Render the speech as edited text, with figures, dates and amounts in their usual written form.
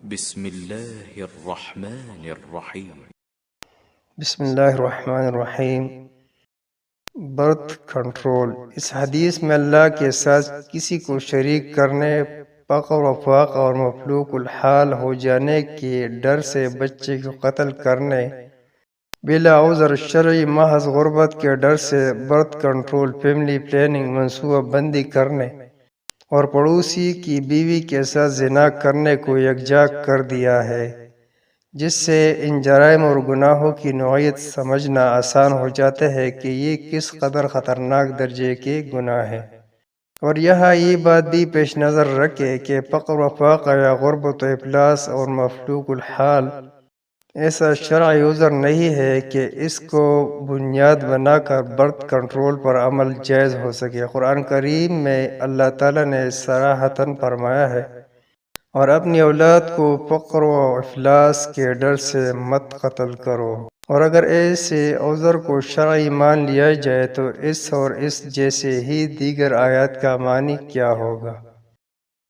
بسم الله الرحمن الرحيم. بسم اللہ الرحمن الرحیم۔ Birth control. اس حدیث میں اللہ کے ساتھ کسی کو شریک کرنے، فقر و فاقہ اور مفلوق الحال ہو جانے کے ڈر سے بچے کو قتل کرنے، بلا عذر شرعی محض غربت کے ڈر سے برتھ کنٹرول، فیملی پلاننگ منصوبہ بندی کرنے اور پڑوسی کی بیوی کے ساتھ زنا کرنے کو یکجا کر دیا ہے، جس سے ان جرائم اور گناہوں کی نوعیت سمجھنا آسان ہو جاتا ہے کہ یہ کس قدر خطرناک درجے کے گناہ ہیں۔ اور یہاں یہ بات بھی پیش نظر رکھے کہ فقر و فاقہ یا غربت و افلاس اور مفلوق الحال ایسا شرعی عذر نہیں ہے کہ اس کو بنیاد بنا کر برتھ کنٹرول پر عمل جائز ہو سکے۔ قرآن کریم میں اللہ تعالیٰ نے صراحتاً فرمایا ہے، اور اپنی اولاد کو فقر و افلاس کے ڈر سے مت قتل کرو۔ اور اگر ایسے عذر کو شرعی مان لیا جائے تو اس اور اس جیسے ہی دیگر آیات کا معنی کیا ہوگا؟